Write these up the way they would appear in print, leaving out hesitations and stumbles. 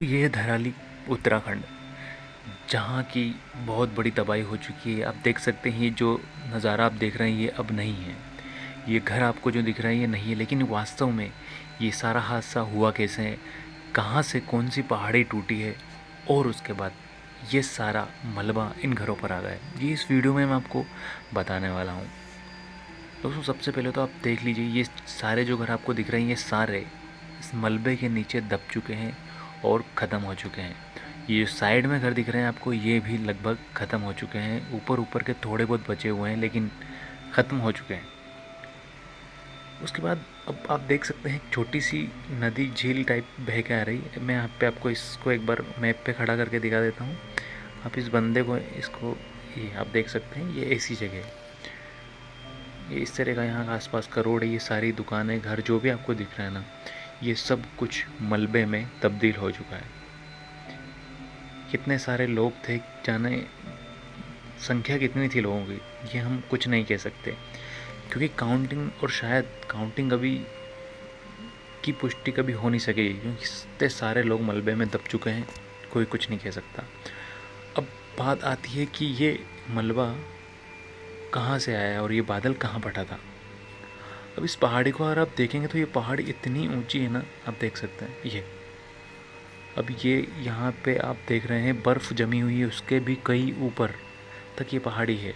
ये है धराली उत्तराखंड, जहाँ की बहुत बड़ी तबाही हो चुकी है। आप देख सकते हैं ये जो नज़ारा आप देख रहे हैं ये अब नहीं है। ये घर आपको जो दिख रहा है ये नहीं है, लेकिन वास्तव में ये सारा हादसा हुआ कैसे है, कहाँ से कौन सी पहाड़ी टूटी है और उसके बाद ये सारा मलबा इन घरों पर आ गया है, ये इस वीडियो में मैं आपको बताने वाला हूँ। दोस्तों सबसे पहले तो आप देख लीजिए, ये सारे जो घर आपको दिख रहे हैं ये सारे इस मलबे के नीचे दब चुके हैं और ख़त्म हो चुके हैं। ये जो साइड में घर दिख रहे हैं आपको ये भी लगभग ख़त्म हो चुके हैं। ऊपर ऊपर के थोड़े बहुत बचे हुए हैं लेकिन ख़त्म हो चुके हैं। उसके बाद अब आप देख सकते हैं छोटी सी नदी झील टाइप बह के आ रही है। मैं यहाँ पे आपको इसको एक बार मैप पे खड़ा करके दिखा देता हूँ। आप इस बंदे को इसको ये आप देख सकते हैं, ये ऐसी जगह है, ये इस तरह का यहाँ आसपास का रोड है। ये सारी दुकानें घर जो भी आपको दिख रहा है ना, ये सब कुछ मलबे में तब्दील हो चुका है। कितने सारे लोग थे, जाने संख्या कितनी थी लोगों की ये हम कुछ नहीं कह सकते, क्योंकि काउंटिंग और शायद काउंटिंग अभी की पुष्टि कभी हो नहीं सकेगी, क्योंकि इतने सारे लोग मलबे में दब चुके हैं, कोई कुछ नहीं कह सकता। अब बात आती है कि ये मलबा कहाँ से आया और ये बादल कहाँ फटा था। अब इस पहाड़ी को अगर आप देखेंगे तो ये पहाड़ी इतनी ऊंची है ना, आप देख सकते हैं ये। अब ये यहाँ पे आप देख रहे हैं बर्फ़ जमी हुई है, उसके भी कई ऊपर तक ये पहाड़ी है।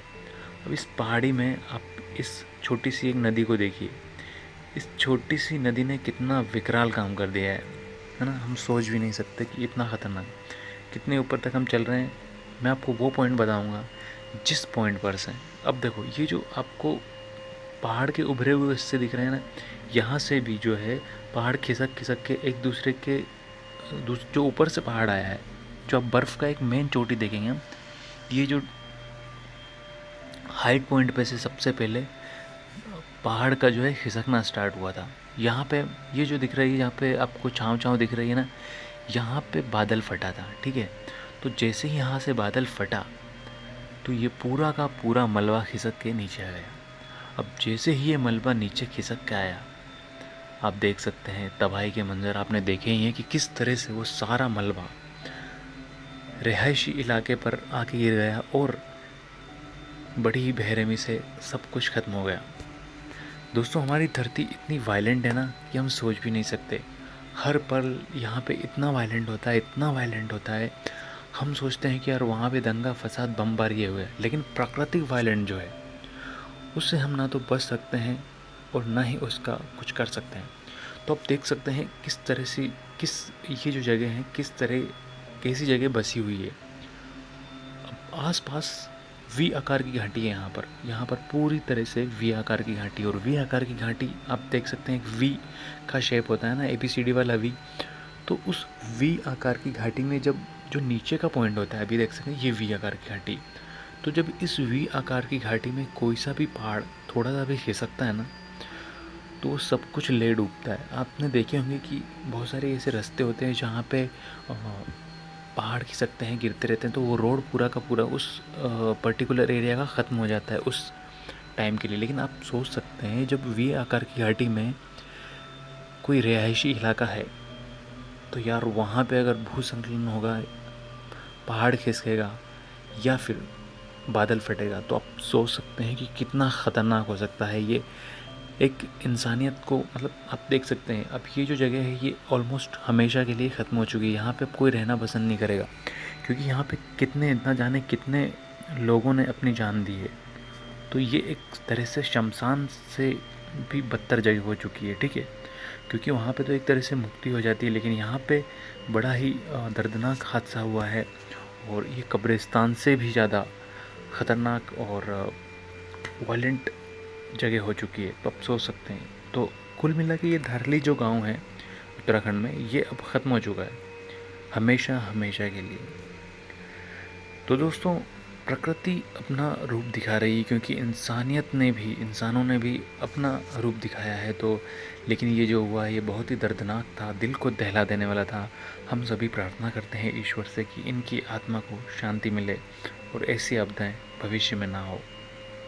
अब इस पहाड़ी में आप इस छोटी सी एक नदी को देखिए। इस छोटी सी नदी ने कितना विकराल काम कर दिया है ना। हम सोच भी नहीं सकते कि इतना ख़तरनाक कितने ऊपर तक हम चल रहे हैं। मैं आपको वो पॉइंट बताऊंगा जिस पॉइंट पर से, अब देखो ये जो आपको पहाड़ के उभरे हुए हिस्से दिख रहे हैं ना, यहाँ से भी जो है पहाड़ खिसक खिसक के एक दूसरे के जो ऊपर से पहाड़ आया है, जो आप बर्फ़ का एक मेन चोटी देखेंगे हम, ये जो हाइट पॉइंट पे से सबसे पहले पहाड़ का जो है खिसकना स्टार्ट हुआ था। यहाँ पे ये जो दिख रही है, यहाँ पे आपको छाँव छाँव दिख रही है ना, यहाँ पे बादल फटा था, ठीक है। तो जैसे ही यहाँ से बादल फटा तो ये पूरा का पूरा मलबा खिसक के नीचे आ गया। अब जैसे ही ये मलबा नीचे खिसक के आया, आप देख सकते हैं तबाही के मंजर आपने देखे ही हैं कि किस तरह से वो सारा मलबा रिहायशी इलाके पर आके गिर गया और बड़ी ही बेरहमी से सब कुछ ख़त्म हो गया। दोस्तों हमारी धरती इतनी वायलेंट है ना कि हम सोच भी नहीं सकते। हर पल यहाँ पे इतना वायलेंट होता है, इतना वायलेंट होता है। हम सोचते हैं कि यार वहाँ पे दंगा फसाद बमबारी हुए है, लेकिन प्राकृतिक वायलेंट जो है उससे हम ना तो बच सकते हैं और ना ही उसका कुछ कर सकते हैं। तो आप देख सकते हैं किस तरह से ये जो जगह है किस तरह कैसी जगह बसी हुई है। अब आसपास वी आकार की घाटी है यहाँ पर पूरी तरह से वी आकार की घाटी। और वी आकार की घाटी आप देख सकते हैं, वी का शेप होता है ना, ABCD वाला वी। तो उस वी आकार की घाटी में जब जो नीचे का पॉइंट होता है, अभी देख सकते हैं ये वी आकार की घाटी, तो जब इस वी आकार की घाटी में कोई सा भी पहाड़ थोड़ा सा भी खिसकता है ना, तो सब कुछ ले डूबता है। आपने देखे होंगे कि बहुत सारे ऐसे रास्ते होते हैं जहाँ पे पहाड़ खिसकते हैं, गिरते रहते हैं, तो वो रोड पूरा का पूरा उस पर्टिकुलर एरिया का ख़त्म हो जाता है उस टाइम के लिए। लेकिन आप सोच सकते हैं जब वी आकार की घाटी में कोई रिहायशी इलाका है, तो यार वहाँ पे अगर भूस्खलन होगा, पहाड़ खिसकेगा या फिर बादल फटेगा, तो आप सोच सकते हैं कि कितना ख़तरनाक हो सकता है ये एक इंसानियत को। मतलब आप देख सकते हैं अब ये जो जगह है ये ऑलमोस्ट हमेशा के लिए ख़त्म हो चुकी है। यहाँ पे अब कोई रहना पसंद नहीं करेगा, क्योंकि यहाँ पे कितने ना जाने कितने लोगों ने अपनी जान दी है। तो ये एक तरह से शमशान से भी बदतर जगह हो चुकी है, ठीक है। क्योंकि वहाँ पे तो एक तरह से मुक्ति हो जाती है, लेकिन यहाँ पे बड़ा ही दर्दनाक हादसा हुआ है और ये कब्रिस्तान से भी ज़्यादा ख़तरनाक और वायलेंट जगह हो चुकी है। तो आप सोच सकते हैं। तो कुल मिला के ये धरली जो गांव है उत्तराखंड में, ये अब ख़त्म हो चुका है हमेशा हमेशा के लिए। तो दोस्तों प्रकृति अपना रूप दिखा रही है, क्योंकि इंसानों ने भी अपना रूप दिखाया है। तो लेकिन ये जो हुआ ये बहुत ही दर्दनाक था, दिल को दहला देने वाला था। हम सभी प्रार्थना करते हैं ईश्वर से कि इनकी आत्मा को शांति मिले और ऐसी आपदाएं भविष्य में ना हो।